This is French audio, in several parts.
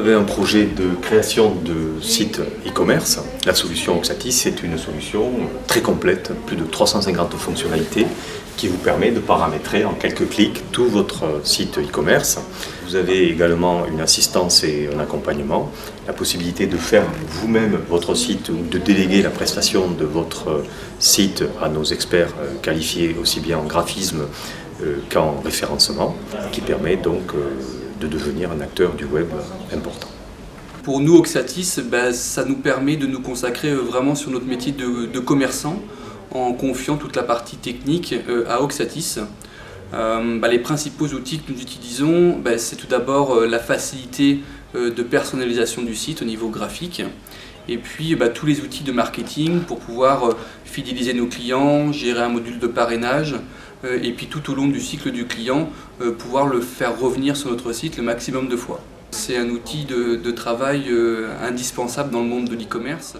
avez un projet de création de site e-commerce, la solution Oxatis, c'est une solution très complète, plus de 350 fonctionnalités, qui vous permet de paramétrer en quelques clics tout votre site e-commerce. Vous avez également une assistance et un accompagnement, la possibilité de faire vous-même votre site ou de déléguer la prestation de votre site à nos experts qualifiés aussi bien en graphisme qu'en référencement, qui permet donc de devenir un acteur du web important. Pour nous, Oxatis, ça nous permet de nous consacrer vraiment sur notre métier de commerçant en confiant toute la partie technique à Oxatis. Les principaux outils que nous utilisons, c'est tout d'abord la facilité de personnalisation du site au niveau graphique et puis tous les outils de marketing pour pouvoir fidéliser nos clients, gérer un module de parrainage et puis tout au long du cycle du client, pouvoir le faire revenir sur notre site le maximum de fois. C'est un outil de travail indispensable dans le monde de l'e-commerce.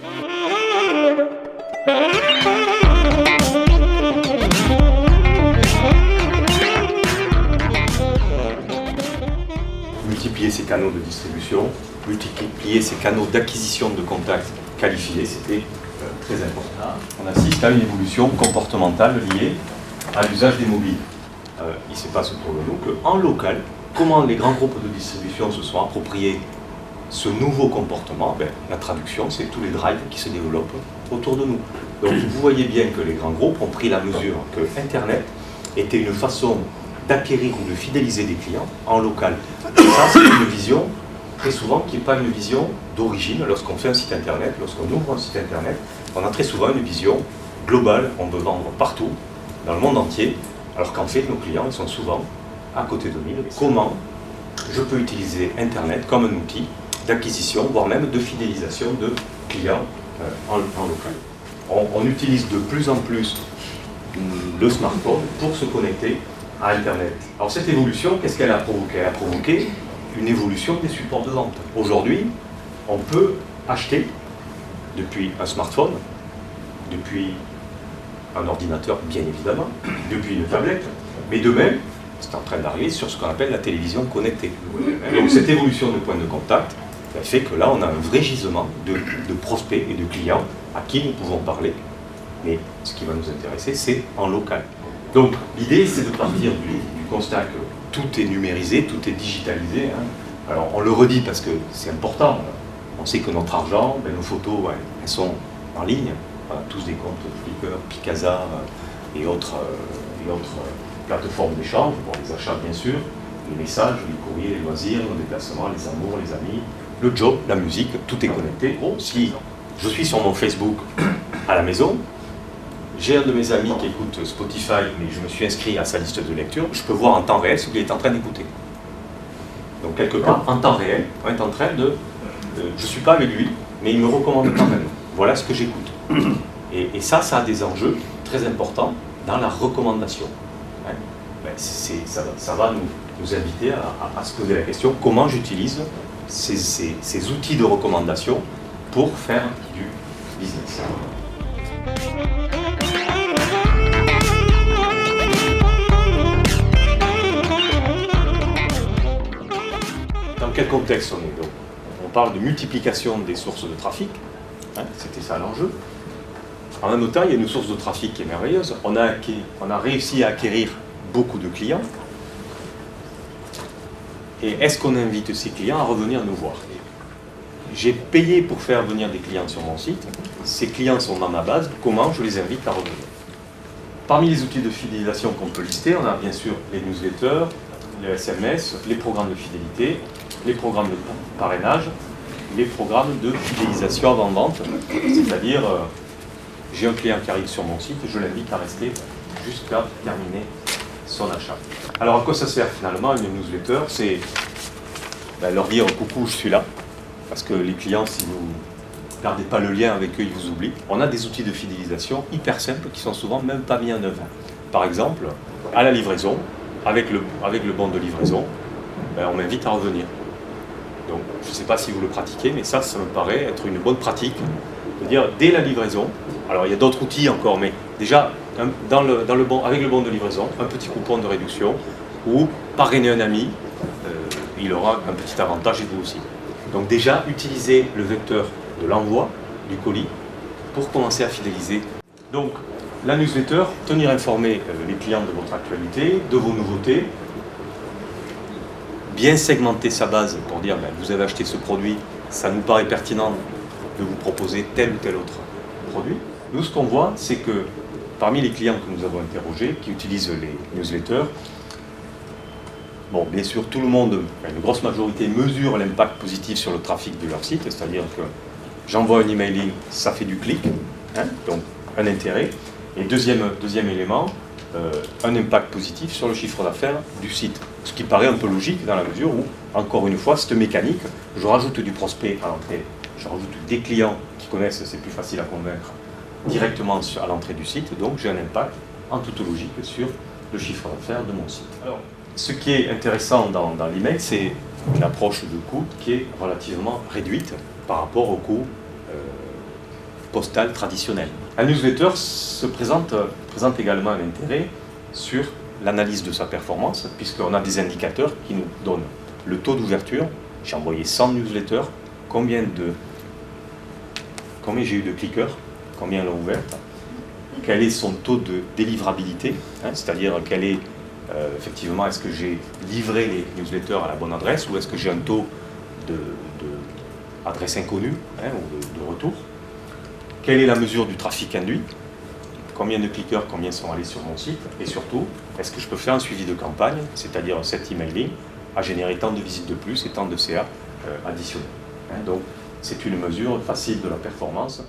Multiplier ses canaux de distribution, multiplier ses canaux d'acquisition de contacts qualifiés, c'était très important. On assiste à une évolution comportementale liée à l'usage des mobiles. Il se passe autour de nous qu'en local, comment les grands groupes de distribution se sont appropriés ce nouveau comportement, la traduction, c'est tous les drives qui se développent autour de nous. Donc vous voyez bien que les grands groupes ont pris la mesure que Internet était une façon d'acquérir ou de fidéliser des clients en local. Et ça, c'est une vision, très souvent, qui n'est pas une vision d'origine. Lorsqu'on fait un site Internet, lorsqu'on ouvre un site Internet, on a très souvent une vision globale. On veut vendre partout, dans le monde entier, alors qu'en fait, nos clients, ils sont souvent à côté de nous. Comment je peux utiliser Internet comme un outil d'acquisition, voire même de fidélisation de clients en local. On utilise de plus en plus le smartphone pour se connecter à Internet. Alors cette évolution, qu'est-ce qu'elle a provoqué? Elle a provoqué une évolution des supports de vente. Aujourd'hui, on peut acheter depuis un smartphone, depuis un ordinateur bien évidemment, depuis une tablette, mais de même, c'est en train d'arriver sur ce qu'on appelle la télévision connectée. Donc cette évolution de points de contact fait que là on a un vrai gisement de prospects et de clients à qui nous pouvons parler. Mais ce qui va nous intéresser, c'est en local. Donc l'idée, c'est de partir du constat que tout est numérisé, tout est digitalisé. Alors on le redit parce que c'est important. On sait que notre argent, nos photos, elles sont en ligne. On a tous des comptes Flickr, Picasa et autres plateformes d'échange, pour les achats bien sûr, les messages, les courriers, les loisirs, les déplacements, les amours, les amis, le job, la musique, tout est connecté. Si je suis sur mon Facebook à la maison, j'ai un de mes amis qui écoute Spotify, mais je me suis inscrit à sa liste de lecture, je peux voir en temps réel ce qu'il est en train d'écouter. Donc quelque part, en temps réel, on est en train de... je ne suis pas avec lui, mais il me recommande quand même. Voilà ce que j'écoute. Et ça a des enjeux très importants dans la recommandation. Ça va nous inviter à se poser la question, comment j'utilise ces outils de recommandation pour faire du business. Dans quel contexte on est donc? On parle de multiplication des sources de trafic, c'était ça l'enjeu. En même temps, il y a une source de trafic qui est merveilleuse. On a réussi à acquérir beaucoup de clients. Et est-ce qu'on invite ces clients à revenir nous voir? J'ai payé pour faire venir des clients sur mon site. Ces clients sont dans ma base. Comment je les invite à revenir? Parmi les outils de fidélisation qu'on peut lister, on a bien sûr les newsletters, les SMS, les programmes de fidélité, les programmes de parrainage, les programmes de fidélisation avant-vente, c'est-à-dire j'ai un client qui arrive sur mon site, je l'invite à rester jusqu'à terminer son achat. Alors à quoi ça sert finalement une newsletter? C'est leur dire coucou, je suis là, parce que les clients, si vous ne gardez pas le lien avec eux, ils vous oublient. On a des outils de fidélisation hyper simples qui sont souvent même pas mis en œuvre. Par exemple, à la livraison, avec le bon de livraison, on m'invite à revenir. Donc, je ne sais pas si vous le pratiquez, mais ça me paraît être une bonne pratique. De dire, dès la livraison, alors il y a d'autres outils encore, mais déjà, avec le bon de livraison, un petit coupon de réduction, ou parrainer un ami, il aura un petit avantage et vous aussi. Donc déjà, utilisez le vecteur de l'envoi du colis pour commencer à fidéliser. Donc la newsletter, tenir informé les clients de votre actualité, de vos nouveautés, bien segmenter sa base pour dire vous avez acheté ce produit, ça nous paraît pertinent de vous proposer tel ou tel autre produit. Nous, ce qu'on voit, c'est que parmi les clients que nous avons interrogés, qui utilisent les newsletters, bon, bien sûr, tout le monde, une grosse majorité, mesure l'impact positif sur le trafic de leur site, c'est-à-dire que j'envoie un emailing, ça fait du clic, donc un intérêt. Et deuxième élément, un impact positif sur le chiffre d'affaires du site. Ce qui paraît un peu logique dans la mesure où, encore une fois, cette mécanique, je rajoute du prospect à l'entrée, je rajoute des clients qui connaissent, c'est plus facile à convaincre, directement à l'entrée du site, donc j'ai un impact en toute logique sur le chiffre d'affaires de mon site. Alors, ce qui est intéressant dans l'email, c'est une approche de coût qui est relativement réduite par rapport au coût postal traditionnel. La newsletter présente également un intérêt sur l'analyse de sa performance, puisqu'on a des indicateurs qui nous donnent le taux d'ouverture. J'ai envoyé 100 newsletters, combien j'ai eu de cliqueurs, combien l'ont ouverte, quel est son taux de délivrabilité, c'est-à-dire quel est effectivement, est-ce que j'ai livré les newsletters à la bonne adresse ou est-ce que j'ai un taux d'adresse inconnue ou de retour. Quelle est la mesure du trafic induit? Combien de cliqueurs, combien sont allés sur mon site? Et surtout, est-ce que je peux faire un suivi de campagne, c'est-à-dire cet emailing a généré tant de visites de plus et tant de CA additionnels. Donc, c'est une mesure facile de la performance.